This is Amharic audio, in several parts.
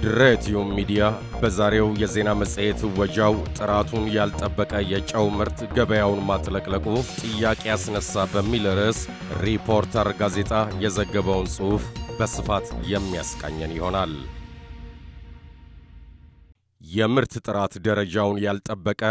ድሬቲዩም ሚዲያ በዛሬው የዜና መጽሔት ወጃው ጥራቱን ያልጠበቀ የጨው ምርት ገበያውን ማጥለቅለቁ ጥያቄ ያስነሳ በሚል ርዕስ ሪፖርተር ጋዜጣ የዘገበውን ጽሑፍ በስፋት የሚያስቃኘን ይሆናል። የምርት ጥራት ደረጃውን ያልጠበቀ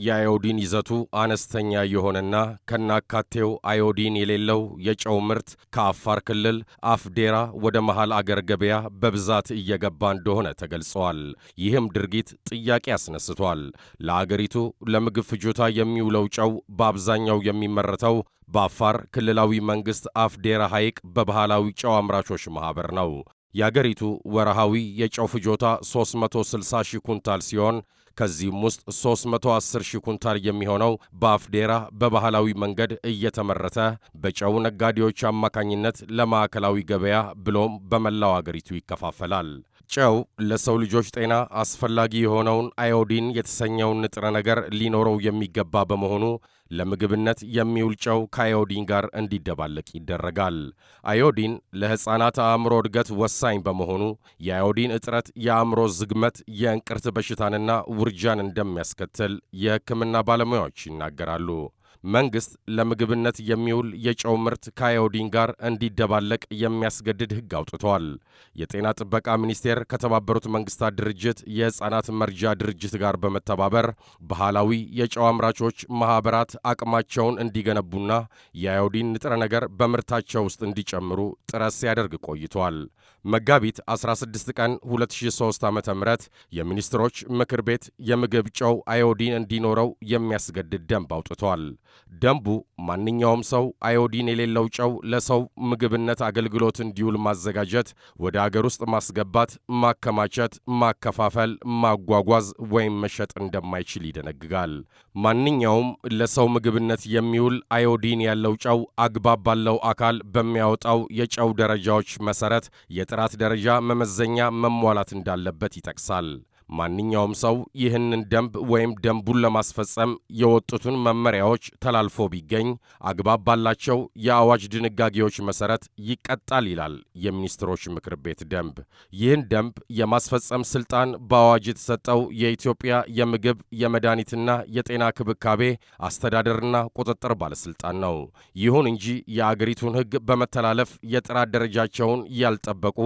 የአዮዲን ይዘቱ አነስተኛ የሆነና ከናካቴው አዮዲን የሌለው የጨው ምርት ከአፋር ክልል አፍዴራ ወደ መሃል አገር ገበያ በብዛት እየገባ እንደሆነ ተገልጿል። ይህም ድርጊት ጥያቄ አስነስቷል። ለአገሪቱ ለምግብ ፍጆታ የሚውለው ጨው በአብዛኛው የሚመረተው በአፋር ክልላዊ መንግሥት አፍዴራ ሐይቅ በባህላዊ ጨው አምራቾች ማኅበር ነው። የአገሪቱ ወርሃዊ የጨው ፍጆታ 360 ሺህ ኩንታል ሲሆን ከዚህም ውስጥ 310 ሺህ ኩንታል የሚሆነው በአፍዴራ በባህላዊ መንገድ እየተመረተ በጨው ነጋዴዎች አማካኝነት ለማዕከላዊ ገበያ ብሎም በመላው አገሪቱ ይከፋፈላል። ጨው ለሰው ልጆች ጤና አስፈላጊ የሆነውን አዮዲን የተሰኘውን ንጥረ ነገር ሊኖረው የሚገባ በመሆኑ ለምግብነት የሚውል ጨው ከአዮዲን ጋር እንዲደባለቅ ይደረጋል። አዮዲን ለሕፃናት አእምሮ እድገት ወሳኝ በመሆኑ የአዮዲን እጥረት የአእምሮ ዝግመት፣ የእንቅርት በሽታንና ውርጃን እንደሚያስከትል የሕክምና ባለሙያዎች ይናገራሉ። መንግሥት ለምግብነት የሚውል የጨው ምርት ከአዮዲን ጋር እንዲደባለቅ የሚያስገድድ ሕግ አውጥቷል። የጤና ጥበቃ ሚኒስቴር ከተባበሩት መንግሥታት ድርጅት የሕፃናት መርጃ ድርጅት ጋር በመተባበር ባህላዊ የጨው አምራቾች ማኅበራት አቅማቸውን እንዲገነቡና የአዮዲን ንጥረ ነገር በምርታቸው ውስጥ እንዲጨምሩ ጥረት ሲያደርግ ቆይቷል። መጋቢት 16 ቀን 2003 ዓ.ም የሚኒስትሮች ምክር ቤት የምግብ ጨው አዮዲን እንዲኖረው የሚያስገድድ ደንብ አውጥቷል። ደንቡ ማንኛውም ሰው አዮዲን የሌለው ጨው ለሰው ምግብነት አገልግሎት እንዲውል ማዘጋጀት፣ ወደ አገር ውስጥ ማስገባት፣ ማከማቸት፣ ማከፋፈል፣ ማጓጓዝ ወይም መሸጥ እንደማይችል ይደነግጋል። ማንኛውም ለሰው ምግብነት የሚውል አዮዲን ያለው ጨው አግባብ ባለው አካል በሚያወጣው የጨው ደረጃዎች መሠረት የጥራት ደረጃ መመዘኛ መሟላት እንዳለበት ይጠቅሳል። ማንኛውም ሰው ይህንን ደንብ ወይም ደንቡን ለማስፈጸም የወጡትን መመሪያዎች ተላልፎ ቢገኝ አግባብ ባላቸው የአዋጅ ድንጋጌዎች መሠረት ይቀጣል ይላል የሚኒስትሮች ምክር ቤት ደንብ። ይህን ደንብ የማስፈጸም ሥልጣን በአዋጅ የተሰጠው የኢትዮጵያ የምግብ የመድኃኒትና የጤና ክብካቤ አስተዳደርና ቁጥጥር ባለሥልጣን ነው። ይሁን እንጂ የአገሪቱን ሕግ በመተላለፍ የጥራት ደረጃቸውን ያልጠበቁ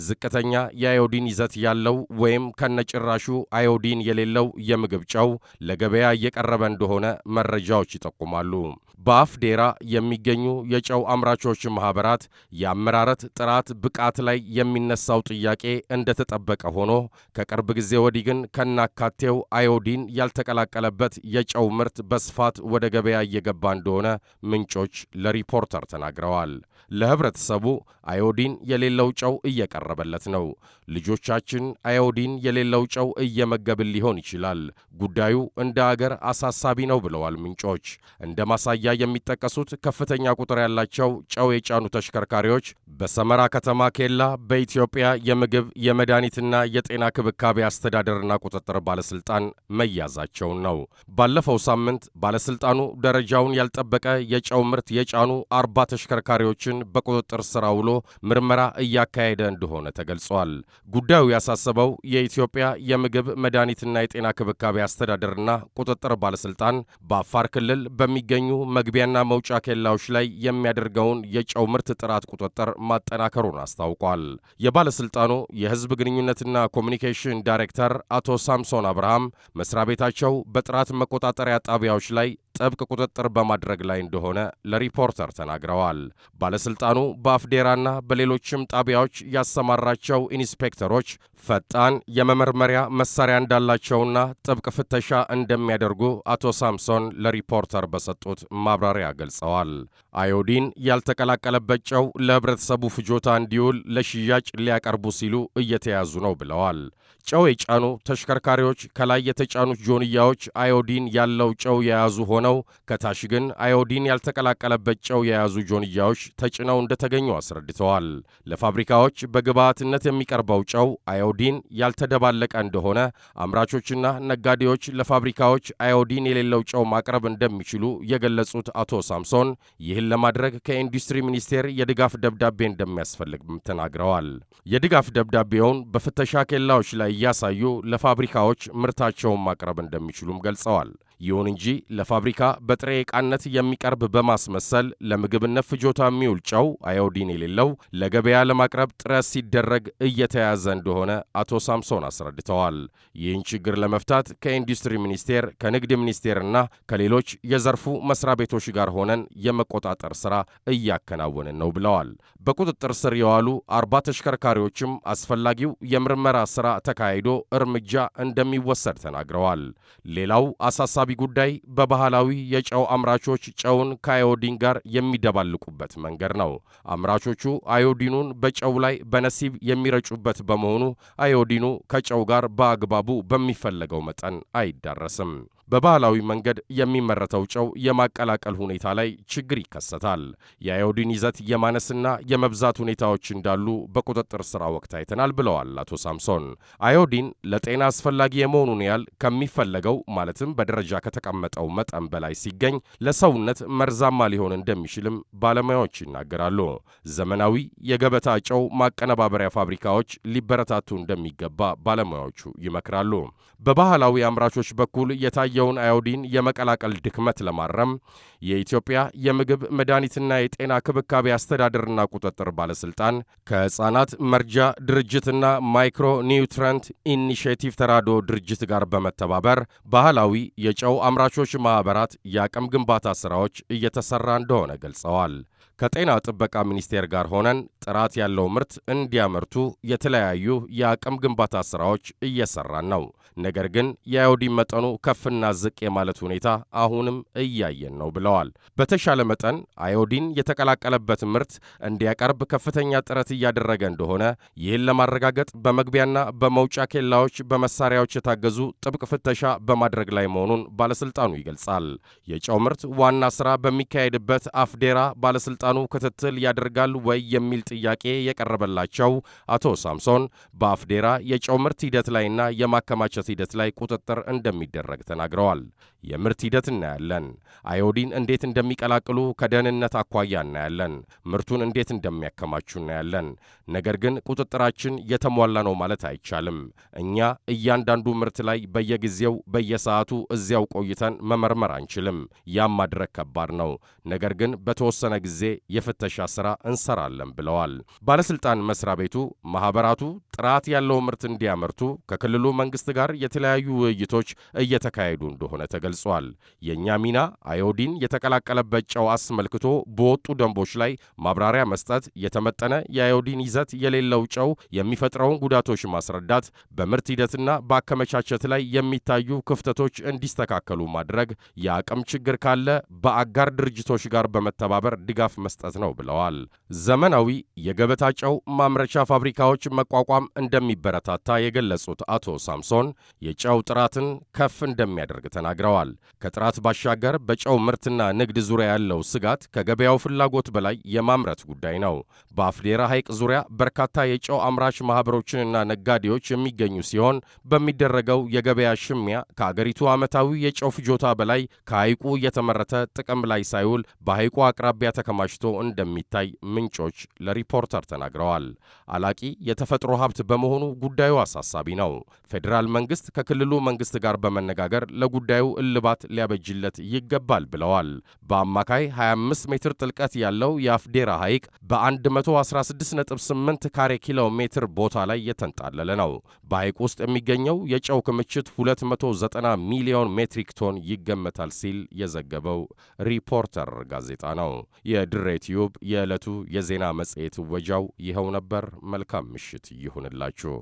ዝቅተኛ የአዮዲን ይዘት ያለው ወይም ከነጭራ ራሹ አዮዲን የሌለው የምግብ ጨው ለገበያ እየቀረበ እንደሆነ መረጃዎች ይጠቁማሉ። በአፍዴራ የሚገኙ የጨው አምራቾች ማኅበራት የአመራረት ጥራት ብቃት ላይ የሚነሳው ጥያቄ እንደተጠበቀ ሆኖ ከቅርብ ጊዜ ወዲህ ግን ከናካቴው አዮዲን ያልተቀላቀለበት የጨው ምርት በስፋት ወደ ገበያ እየገባ እንደሆነ ምንጮች ለሪፖርተር ተናግረዋል። ለህብረተሰቡ አዮዲን የሌለው ጨው እየቀረበለት ነው። ልጆቻችን አዮዲን የሌለው ጨው እየመገብን ሊሆን ይችላል። ጉዳዩ እንደ አገር አሳሳቢ ነው ብለዋል ምንጮች። እንደ ማሳያ የሚጠቀሱት ከፍተኛ ቁጥር ያላቸው ጨው የጫኑ ተሽከርካሪዎች በሰመራ ከተማ ኬላ በኢትዮጵያ የምግብ የመድኃኒትና የጤና ክብካቤ አስተዳደርና ቁጥጥር ባለሥልጣን መያዛቸውን ነው። ባለፈው ሳምንት ባለሥልጣኑ ደረጃውን ያልጠበቀ የጨው ምርት የጫኑ 40 ተሽከርካሪዎችን በቁጥጥር ስር አውሎ ምርመራ እያካሄደ እንደሆነ ተገልጿል። ጉዳዩ ያሳሰበው የኢትዮጵያ የምግብ መድኃኒትና የጤና ክብካቤ አስተዳደርና ቁጥጥር ባለሥልጣን በአፋር ክልል በሚገኙ መግቢያና መውጫ ኬላዎች ላይ የሚያደርገውን የጨው ምርት ጥራት ቁጥጥር ማጠናከሩን አስታውቋል። የባለሥልጣኑ የሕዝብ ግንኙነትና ኮሚኒኬሽን ዳይሬክተር አቶ ሳምሶን አብርሃም መስሪያ ቤታቸው በጥራት መቆጣጠሪያ ጣቢያዎች ላይ ጥብቅ ቁጥጥር በማድረግ ላይ እንደሆነ ለሪፖርተር ተናግረዋል። ባለሥልጣኑ በአፍዴራና በሌሎችም ጣቢያዎች ያሰማራቸው ኢንስፔክተሮች ፈጣን የመመርመሪያ መሳሪያ እንዳላቸውና ጥብቅ ፍተሻ እንደሚያደርጉ አቶ ሳምሶን ለሪፖርተር በሰጡት ማብራሪያ ገልጸዋል። አዮዲን ያልተቀላቀለበት ጨው ለህብረተሰቡ ፍጆታ እንዲውል ለሽያጭ ሊያቀርቡ ሲሉ እየተያዙ ነው ብለዋል። ጨው የጫኑ ተሽከርካሪዎች ከላይ የተጫኑት ጆንያዎች አዮዲን ያለው ጨው የያዙ ሆነው ሆነው ከታች ግን አዮዲን ያልተቀላቀለበት ጨው የያዙ ጆንያዎች ተጭነው እንደተገኙ አስረድተዋል። ለፋብሪካዎች በግብዓትነት የሚቀርበው ጨው አዮዲን ያልተደባለቀ እንደሆነ አምራቾችና ነጋዴዎች ለፋብሪካዎች አዮዲን የሌለው ጨው ማቅረብ እንደሚችሉ የገለጹት አቶ ሳምሶን ይህን ለማድረግ ከኢንዱስትሪ ሚኒስቴር የድጋፍ ደብዳቤ እንደሚያስፈልግም ተናግረዋል። የድጋፍ ደብዳቤውን በፍተሻ ኬላዎች ላይ እያሳዩ ለፋብሪካዎች ምርታቸውን ማቅረብ እንደሚችሉም ገልጸዋል። ይሁን እንጂ ለፋብሪካ በጥሬ ዕቃነት የሚቀርብ በማስመሰል ለምግብነት ፍጆታ የሚውል ጨው አዮዲን የሌለው ለገበያ ለማቅረብ ጥረት ሲደረግ እየተያዘ እንደሆነ አቶ ሳምሶን አስረድተዋል። ይህን ችግር ለመፍታት ከኢንዱስትሪ ሚኒስቴር ከንግድ ሚኒስቴርና ከሌሎች የዘርፉ መስሪያ ቤቶች ጋር ሆነን የመቆጣጠር ሥራ እያከናወንን ነው ብለዋል። በቁጥጥር ስር የዋሉ 40 ተሽከርካሪዎችም አስፈላጊው የምርመራ ሥራ ተካሂዶ እርምጃ እንደሚወሰድ ተናግረዋል። ሌላው አሳሳቢ ጉዳይ በባህላዊ የጨው አምራቾች ጨውን ከአዮዲን ጋር የሚደባልቁበት መንገድ ነው። አምራቾቹ አዮዲኑን በጨው ላይ በነሲብ የሚረጩበት በመሆኑ አዮዲኑ ከጨው ጋር በአግባቡ በሚፈለገው መጠን አይዳረስም። በባህላዊ መንገድ የሚመረተው ጨው የማቀላቀል ሁኔታ ላይ ችግር ይከሰታል። የአዮዲን ይዘት የማነስና የመብዛት ሁኔታዎች እንዳሉ በቁጥጥር ሥራ ወቅት አይተናል ብለዋል አቶ ሳምሶን። አዮዲን ለጤና አስፈላጊ የመሆኑን ያህል ከሚፈለገው ማለትም በደረጃ ከተቀመጠው መጠን በላይ ሲገኝ ለሰውነት መርዛማ ሊሆን እንደሚችልም ባለሙያዎች ይናገራሉ። ዘመናዊ የገበታ ጨው ማቀነባበሪያ ፋብሪካዎች ሊበረታቱ እንደሚገባ ባለሙያዎቹ ይመክራሉ። በባህላዊ አምራቾች በኩል የታየውን አዮዲን የመቀላቀል ድክመት ለማረም የኢትዮጵያ የምግብ መድኃኒትና የጤና ክብካቤ አስተዳደርና ቁጥጥር ባለሥልጣን ከሕፃናት መርጃ ድርጅትና ማይክሮ ኒውትረንት ኢኒሼቲቭ ተራድኦ ድርጅት ጋር በመተባበር ባህላዊ የጨው አምራቾች ማኅበራት የአቅም ግንባታ ሥራዎች እየተሠራ እንደሆነ ገልጸዋል። ከጤና ጥበቃ ሚኒስቴር ጋር ሆነን ጥራት ያለው ምርት እንዲያመርቱ የተለያዩ የአቅም ግንባታ ሥራዎች እየሠራን ነው። ነገር ግን የአዮዲን መጠኑ ከፍና ዝቅ የማለት ሁኔታ አሁንም እያየን ነው ብለዋል። በተሻለ መጠን አዮዲን የተቀላቀለበት ምርት እንዲያቀርብ ከፍተኛ ጥረት እያደረገ እንደሆነ፣ ይህን ለማረጋገጥ በመግቢያና በመውጫ ኬላዎች በመሳሪያዎች የታገዙ ጥብቅ ፍተሻ በማድረግ ላይ መሆኑን ባለሥልጣኑ ይገልጻል። የጨው ምርት ዋና ሥራ በሚካሄድበት አፍዴራ ባለሥልጣኑ ክትትል ያደርጋል ወይ የሚል ጥያቄ የቀረበላቸው አቶ ሳምሶን በአፍዴራ የጨው ምርት ሂደት ላይና የማከማቸት ሂደት ላይ ቁጥጥር እንደሚደረግ ተናግረዋል። የምርት ሂደት እናያለን። አዮዲን እንዴት እንደሚቀላቅሉ ከደህንነት አኳያ እናያለን። ምርቱን እንዴት እንደሚያከማቹ እናያለን። ነገር ግን ቁጥጥራችን የተሟላ ነው ማለት አይቻልም። እኛ እያንዳንዱ ምርት ላይ በየጊዜው በየሰዓቱ እዚያው ቆይተን መመርመር አንችልም። ያም ማድረግ ከባድ ነው። ነገር ግን በተወሰነ ጊዜ የፍተሻ ሥራ እንሰራለን ብለዋል። ባለሥልጣን መስሪያ ቤቱ ማኅበራቱ ጥራት ያለው ምርት እንዲያመርቱ ከክልሉ መንግሥት ጋር የተለያዩ ውይይቶች እየተካሄዱ እንደሆነ ተገልጿል። የእኛ ሚና አዮዲን የተቀላቀለበት ጨው አስመልክቶ በወጡ ደንቦች ላይ ማብራሪያ መስጠት፣ የተመጠነ የአዮዲን ይዘት የሌለው ጨው የሚፈጥረውን ጉዳቶች ማስረዳት፣ በምርት ሂደትና በአከመቻቸት ላይ የሚታዩ ክፍተቶች እንዲስተካከሉ ማድረግ፣ የአቅም ችግር ካለ በአጋር ድርጅቶች ጋር በመተባበር ድጋፍ መስጠት ነው ብለዋል። ዘመናዊ የገበታ ጨው ማምረቻ ፋብሪካዎች መቋቋም እንደሚበረታታ የገለጹት አቶ ሳምሶን የጨው ጥራትን ከፍ እንደሚያደርግ ተናግረዋል። ከጥራት ባሻገር በጨው ምርትና ንግድ ዙሪያ ያለው ስጋት ከገበያው ፍላጎት በላይ የማምረት ጉዳይ ነው። በአፍዴራ ሐይቅ ዙሪያ በርካታ የጨው አምራች ማኅበሮችንና ነጋዴዎች የሚገኙ ሲሆን በሚደረገው የገበያ ሽሚያ ከአገሪቱ ዓመታዊ የጨው ፍጆታ በላይ ከሐይቁ እየተመረተ ጥቅም ላይ ሳይውል በሐይቁ አቅራቢያ ተከማችቶ እንደሚታይ ምንጮች ለሪፖርተር ተናግረዋል። አላቂ የተፈጥሮ ሀብት በመሆኑ ጉዳዩ አሳሳቢ ነው። ፌዴራል መንግሥት ከክልሉ መንግሥት ጋር በመነጋገር ለጉዳዩ እልባት ሊያበጅለት ይገባል ብለዋል። በአማካይ 25 ሜትር ጥልቀት ያለው የአፍዴራ ሐይቅ በ116.8 ካሬ ኪሎ ሜትር ቦታ ላይ የተንጣለለ ነው። በሐይቅ ውስጥ የሚገኘው የጨው ክምችት 290 ሚሊዮን ሜትሪክ ቶን ይገመታል ሲል የዘገበው ሪፖርተር ጋዜጣ ነው። የድሬ ቲዩብ የዕለቱ የዜና መጽሔት ወጃው ይኸው ነበር። መልካም ምሽት ይሁንላችሁ።